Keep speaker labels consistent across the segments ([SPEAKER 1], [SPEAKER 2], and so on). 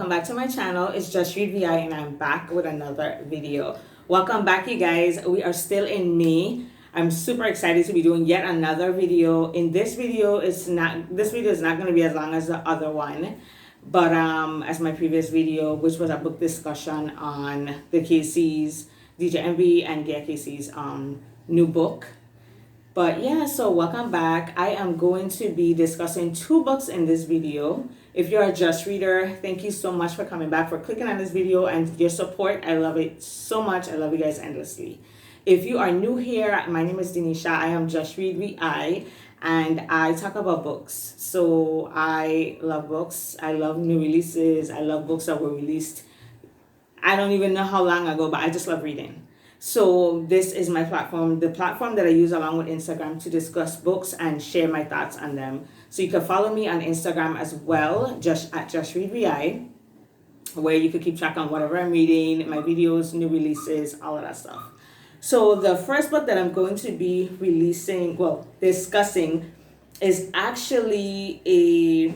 [SPEAKER 1] welcome back to my channel. It's Just Read VI and I'm back with another video. Welcome back, you guys. We are still in May. I'm super excited to be doing yet another video. In this video, this video is not going to be as long as the other one, but as my previous video, which was a book discussion on the Casey's, DJ Envy and Gia Casey's new book. But yeah, so welcome back. I am going to be discussing two books in this video. If you're a Just Reader, thank you so much for coming back, for clicking on this video, and your support. I love it so much. I love you guys endlessly. If you are new here, my name is Denisha. I am Just Read VI, and I talk about books. So I love books. I love new releases. I love books that were released I don't even know how long ago, but I just love reading. So this is my platform, the platform that I use along with Instagram to discuss books and share my thoughts on them. So you can follow me on Instagram as well, just at Just Read VI, where you can keep track on whatever I'm reading, my videos, new releases, all of that stuff. So the first book that I'm going to be discussing is actually a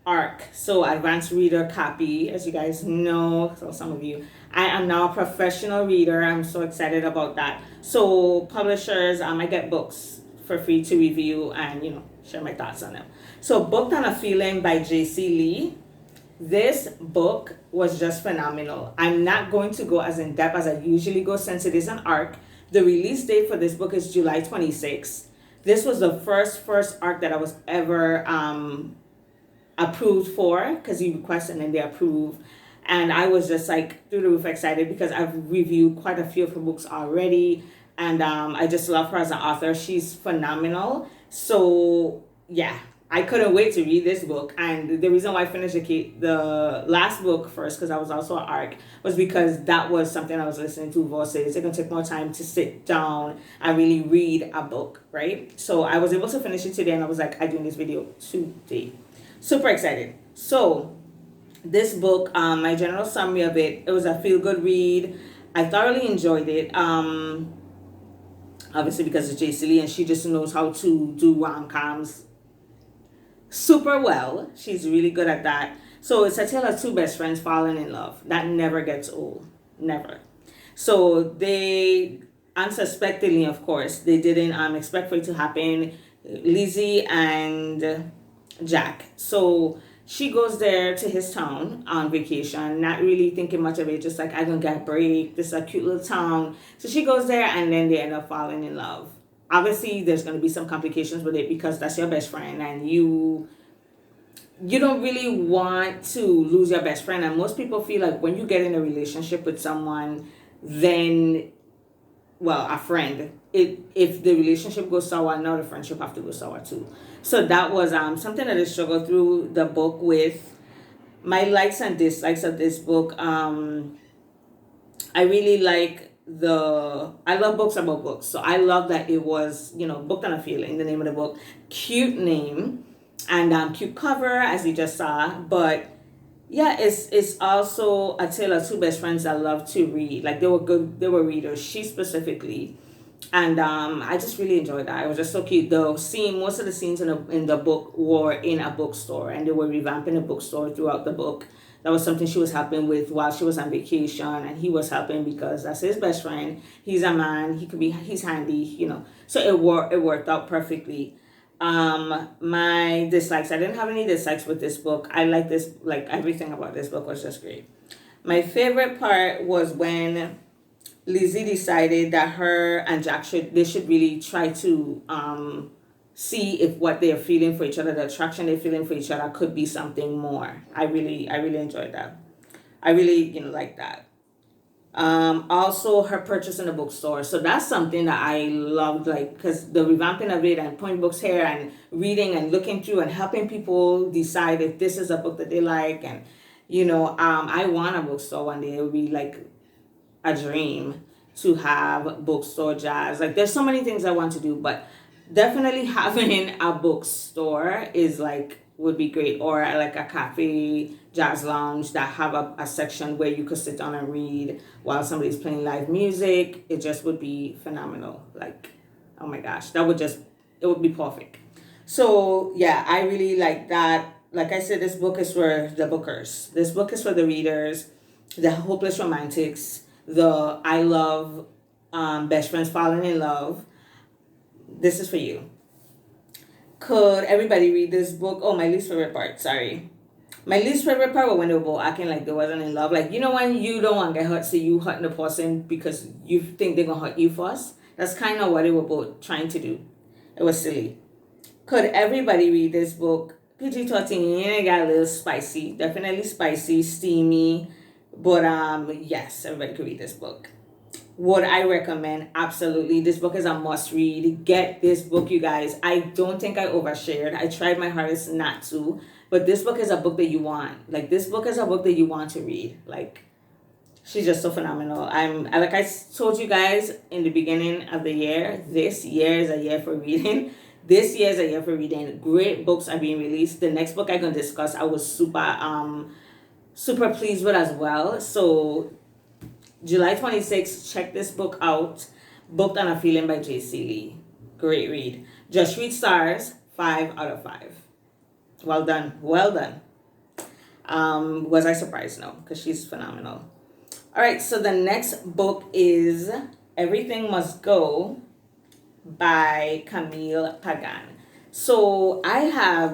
[SPEAKER 1] ARC, so advanced reader copy, as you guys know. So some of you, I am now a professional reader. I'm so excited about that. So publishers, I get books for free to review and share my thoughts on them. So Booked on a Feeling by Jayci. This book was just phenomenal. I'm not going to go as in depth as I usually go since it is an ARC. The release date for this book is July 26th. This was the first ARC that I was ever approved for, because you request and then they approve, and I was just like through the roof excited because I've reviewed quite a few of her books already, and I just love her as an author. She's phenomenal. So yeah, I couldn't wait to read this book. And the reason why I finished the last book first, because I was also an ARC, was because that was something I was listening to voices. It's gonna take more time to sit down and really read a book, right? So I was able to finish it today, and I was like, I'm doing this video today. Super excited. So this book, my general summary of it was a feel-good read. I thoroughly enjoyed it. Obviously because it's Jayci and she just knows how to do rom-coms super well. She's really good at that. So it's a tale of two best friends falling in love. That never gets old. Never. So they, unsuspectingly, of course, they didn't expect for it to happen. Lizzie and Jack. So she goes there to his town on vacation, not really thinking much of it, just like, I'm gonna get a break. This is a cute little town. So she goes there and then they end up falling in love. Obviously, there's gonna be some complications with it because that's your best friend, and you don't really want to lose your best friend. And most people feel like when you get in a relationship with someone, then, well, a friend, if the relationship goes sour, now the friendship have to go sour too. So that was something that I struggled through the book with. My likes and dislikes of this book. I really like I love books about books. So I love that it was, Booked on a Feeling, the name of the book. Cute name and cute cover, as you just saw. But yeah, it's also a tale of two best friends that love to read. Like, they were readers, she specifically. And I just really enjoyed that. It was just so cute. Most of the scenes in the book were in a bookstore, and they were revamping the bookstore throughout the book. That was something she was helping with while she was on vacation, and he was helping because that's his best friend. He's a man. He's handy, So it worked out perfectly. My dislikes, I didn't have any dislikes with this book. I like this, like everything about this book was just great. My favorite part was when Lizzie decided that her and Jack should really try to see if what they're feeling for each other, the attraction they're feeling for each other, could be something more. I really enjoyed that. I really like that. Also her purchase in the bookstore. So that's something that I loved, like, because the revamping of it and putting books here and reading and looking through and helping people decide if this is a book that they like. And I want a bookstore one day. It would be like a dream to have bookstore jazz. Like, there's so many things I want to do, but definitely having a bookstore would be great, or like a cafe jazz lounge that have a section where you could sit down and read while somebody's playing live music. It just would be phenomenal. Like, oh my gosh, it would be perfect. So yeah, I really like that. like I said, this book is for the bookers. This book is for the readers, the hopeless romantics, the I love best friends falling in love. This is for you. Could everybody read this book? Oh, my least favorite part. Sorry. My least favorite part was when they were both acting like they wasn't in love. Like, you know when you don't want to get hurt, so you hurting the person because you think they're going to hurt you first? That's kind of what they were both trying to do. It was silly. Could everybody read this book? PG-13, it got a little spicy. Definitely spicy, steamy. But yes, everybody could read this book. Would I recommend? Absolutely. This book is a must read. Get this book, you guys. I don't think I overshared. I tried my hardest not to. But this book is a book that you want. Like, this book is a book that you want to read. Like, she's just so phenomenal. Like I told you guys in the beginning of the year, this year is a year for reading. This year is a year for reading. Great books are being released. The next book I'm going to discuss, I was super pleased with as well. So July 26th, check this book out. Booked on a Feeling by Jayci Lee. Great read. Just Read Stars, 5 out of 5. Well done. Well done. Was I surprised? No, because she's phenomenal. All right, so the next book is Everything Must Go by Camille Pagan. So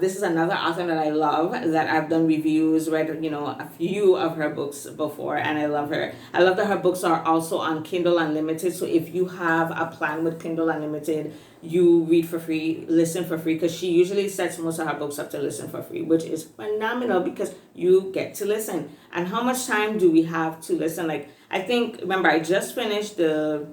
[SPEAKER 1] this is another author that I love, that I've done reviews, read, a few of her books before, and I love her. I love that her books are also on Kindle Unlimited. So if you have a plan with Kindle Unlimited, you read for free, listen for free, because she usually sets most of her books up to listen for free, which is phenomenal because you get to listen. And how much time do we have to listen? Like, remember, I just finished the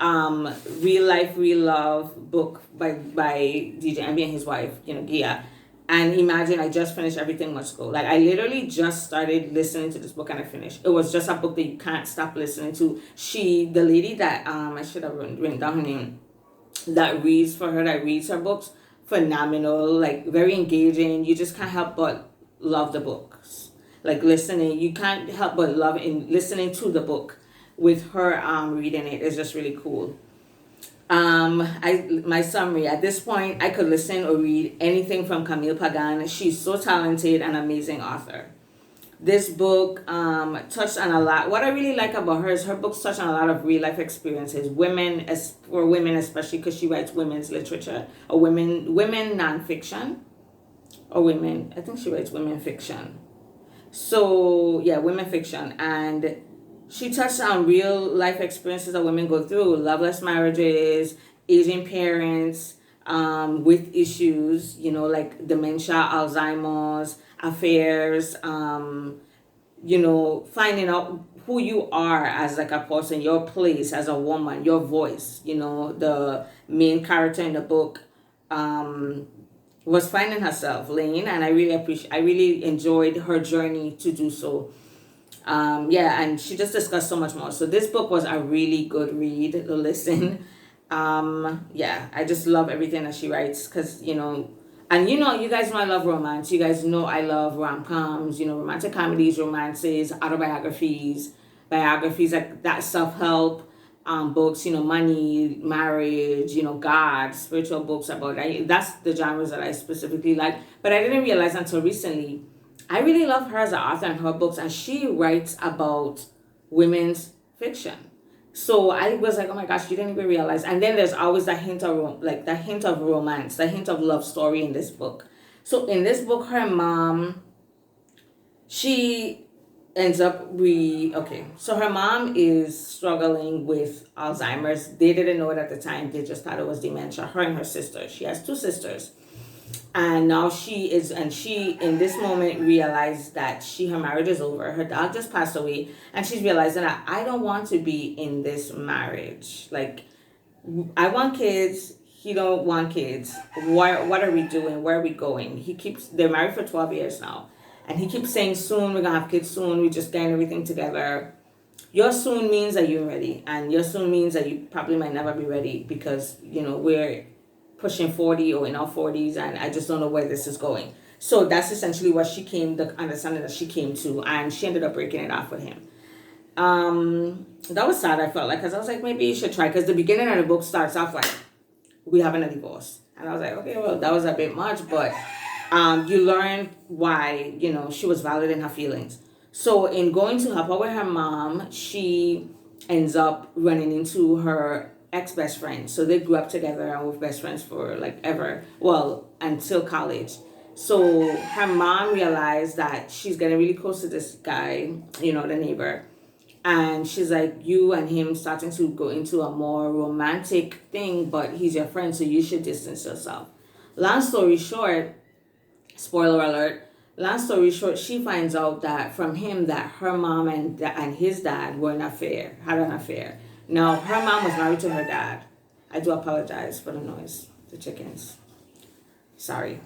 [SPEAKER 1] Real Life, Real Love book by DJ Envy and his wife, Gia. And imagine, I just finished Everything Must Go. Like, I literally just started listening to this book and I finished. It was just a book that you can't stop listening to. The lady that, I should have written down her name, that reads her books, phenomenal, like very engaging. You just can't help but love the books. Like, listening, you can't help but love in listening to the book with her reading it is just really cool. My summary, at this point, I could listen or read anything from Camille Pagan. She's so talented and amazing author. This book touched on a lot. What I really like about her is her books touch on a lot of real life experiences. For women especially, because she writes women's literature, or women nonfiction, or women. I think she writes women fiction. So yeah, women fiction, and she touched on real life experiences that women go through: loveless marriages, aging parents, with issues, like dementia, Alzheimer's, affairs, finding out who you are as like a person, your place as a woman, your voice. The main character in the book was finding herself, Lane, and I really enjoyed her journey to do so. And she just discussed so much more. So this book was a really good read to listen. I just love everything that she writes, because you guys know I love romance. You guys know I love rom-coms, romantic comedies, romances, autobiographies, biographies, like that, self-help books, money, marriage, God, spiritual books about that. That's the genres that I specifically like. But I didn't realize until recently, I really love her as an author and her books, and she writes about women's fiction. So I was like, oh my gosh, you didn't even realize. And then there's always that hint of romance, that hint of love story in this book. So in this book, her mom, she ends up so her mom is struggling with Alzheimer's. They didn't know it at the time. They just thought it was dementia. Her and her sister. She has two sisters. And now she in this moment realized that her marriage is over. Her dog just passed away, and she's realizing that I don't want to be in this marriage. Like, I want kids. He don't want kids. What are we doing? Where are we going? They're married for 12 years now, and he keeps saying, soon we're gonna have kids. Soon we just getting everything together. Your soon means that you're ready, and your soon means that you probably might never be ready, because we're pushing 40 or in our 40s, and I just don't know where this is going. So that's essentially what the understanding that she came to, and she ended up breaking it off with him. That was sad, I felt like, because I was like, maybe you should try, because the beginning of the book starts off like, we having a divorce. And I was like, okay, well, that was a bit much, but You learn why, she was valid in her feelings. So in going to help her with her mom, she ends up running into her ex-best friend. So they grew up together and were best friends for like ever. Well, until college. So her mom realized that she's getting really close to this guy, the neighbor. And she's like, you and him starting to go into a more romantic thing, but he's your friend, so you should distance yourself. Long story short, spoiler alert, long story short, she finds out that from him that her mom and his dad were had an affair. Now, her mom was married to her dad. I do apologize for the noise, the chickens. Sorry.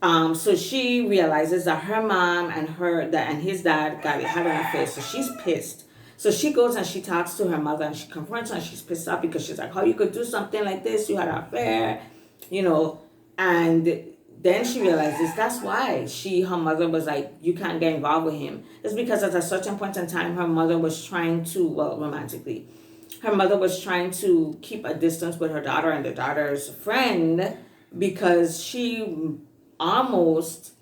[SPEAKER 1] So she realizes that her mom and his dad had an affair, so she's pissed. So she goes and she talks to her mother and she confronts her and she's pissed off because she's like, how you could do something like this? You had an affair, and then she realizes that's why her mother was like, you can't get involved with him. It's because at a certain point in time, her mother was trying to, well, romantically, her mother was trying to keep a distance with her daughter and the daughter's friend because she almost,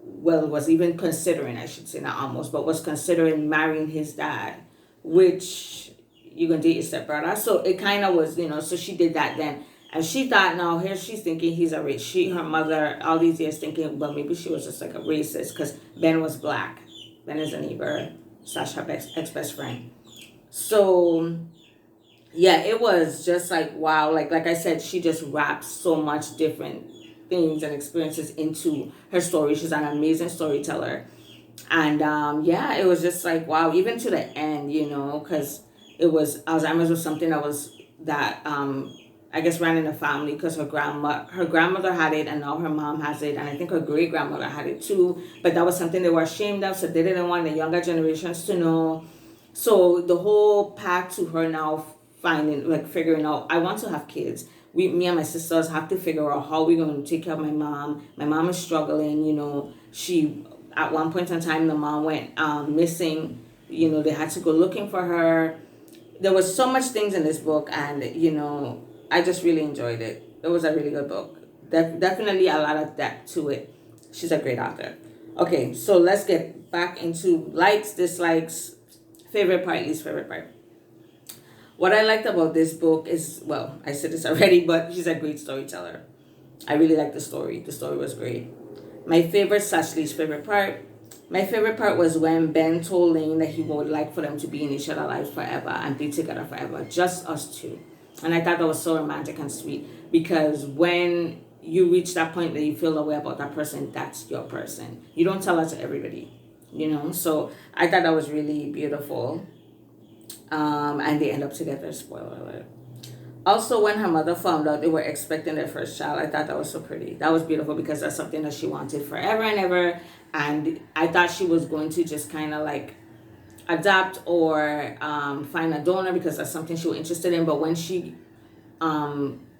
[SPEAKER 1] was even considering, I should say, not almost, but was considering marrying his dad, which you're going to date your stepbrother. So it kind of was, so she did that then. And she thought, now here she's thinking he's a racist. Her mother, all these years thinking, well, maybe she was just like a racist because Ben was black. Ben is a neighbor, / her ex-best friend. So, yeah, it was just like, wow. Like I said, she just wraps so much different things and experiences into her story. She's an amazing storyteller. And, it was just like, wow, even to the end, because it was, Alzheimer's was something that I guess ran in the family because her grandmother had it and now her mom has it, and I think her great grandmother had it too, but that was something they were ashamed of, so they didn't want the younger generations to know. So the whole path to her now figuring out, I want to have kids. Me and my sisters have to figure out how we're going to take care of my mom. My mom is struggling, she, at one point in time, the mom went missing, they had to go looking for her. There was so much things in this book, and I just really enjoyed it. It was a really good book. Definitely a lot of depth to it. She's a great author. Okay, so let's get back into likes, dislikes, favorite part, least favorite part. What I liked about this book is, well, I said this already, but she's a great storyteller. I really liked the story. The story was great. My favorite / least favorite part. My favorite part was when Ben told Lane that he would like for them to be in each other's lives forever and be together forever, just us two. And I thought that was so romantic and sweet, because when you reach that point that you feel the way about that person, that's your person. You don't tell that to everybody, So I thought that was really beautiful. And they end up together, spoiler alert. Also, when her mother found out they were expecting their first child, I thought that was so pretty. That was beautiful because that's something that she wanted forever and ever. And I thought she was going to just kind of like adapt or find a donor because that's something she was interested in. But when she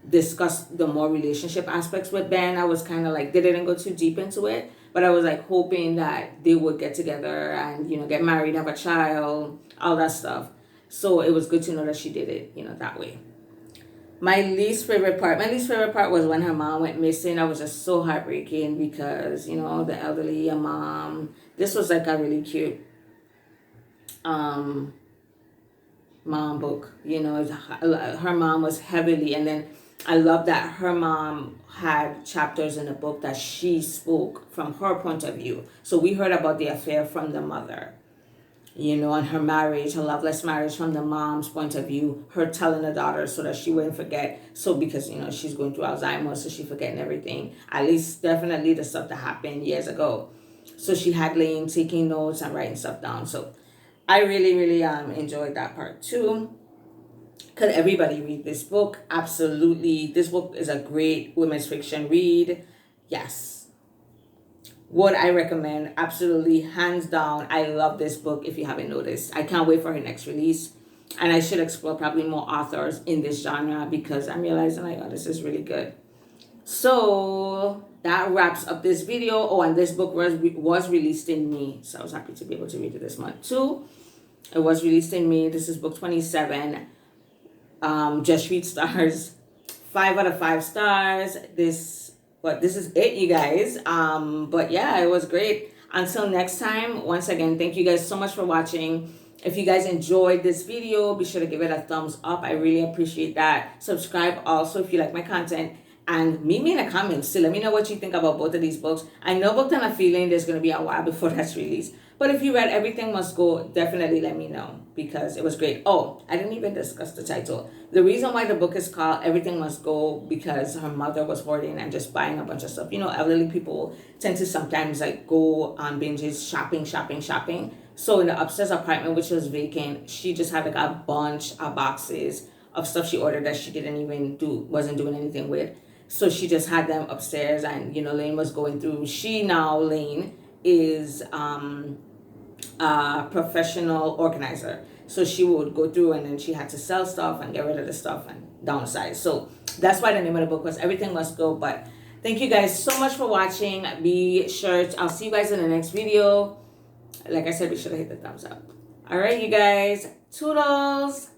[SPEAKER 1] discussed the more relationship aspects with Ben, I was kind of like, they didn't go too deep into it. But I was like hoping that they would get together and, get married, have a child, all that stuff. So it was good to know that she did it, that way. My least favorite part was when her mom went missing. I was just so heartbreaking because, the elderly, a mom. This was like a really cute mom book. Her mom was heavily, and then I love that her mom had chapters in the book that she spoke from her point of view. So we heard about the affair from the mother. And her marriage, her loveless marriage from the mom's point of view, her telling the daughter so that she wouldn't forget. So because, she's going through Alzheimer's, so she's forgetting everything. At least definitely the stuff that happened years ago. So she had Lane taking notes and writing stuff down. So I really, really enjoyed that part too. Could everybody read this book? Absolutely. This book is a great women's fiction read. Yes. Would I recommend? Absolutely, hands down. I love this book. If you haven't noticed, I can't wait for her next release, and I should explore probably more authors in this genre because I'm realizing like, oh, this is really good. So that wraps up this video. Oh, and this book was released in May, so I was happy to be able to read it this month too. It was released in May. This is book 27. Just read stars, 5 out of 5 stars. This But this is it, you guys. But yeah, it was great. Until next time, once again, thank you guys so much for watching. If you guys enjoyed this video, be sure to give it a thumbs up. I really appreciate that. Subscribe also if you like my content. And meet me in the comments to let me know what you think about both of these books. I know Booked on a Feeling there's going to be a while before that's released. But if you read Everything Must Go, definitely let me know because it was great. Oh, I didn't even discuss the title. The reason why the book is called Everything Must Go because her mother was hoarding and just buying a bunch of stuff. You know, elderly people tend to sometimes like go on binges, shopping. So in the upstairs apartment, which was vacant, she just had like a bunch of boxes of stuff she ordered that she didn't even wasn't doing anything with. So she just had them upstairs and, you know, Lane was going through. Lane, is a professional organizer. So she would go through and then she had to sell stuff and get rid of the stuff and downsize. So that's why the name of the book was Everything Must Go. But thank you guys so much for watching. Be sure I'll see you guys in the next video. Like I said, be sure to hit the thumbs up. All right, you guys. Toodles.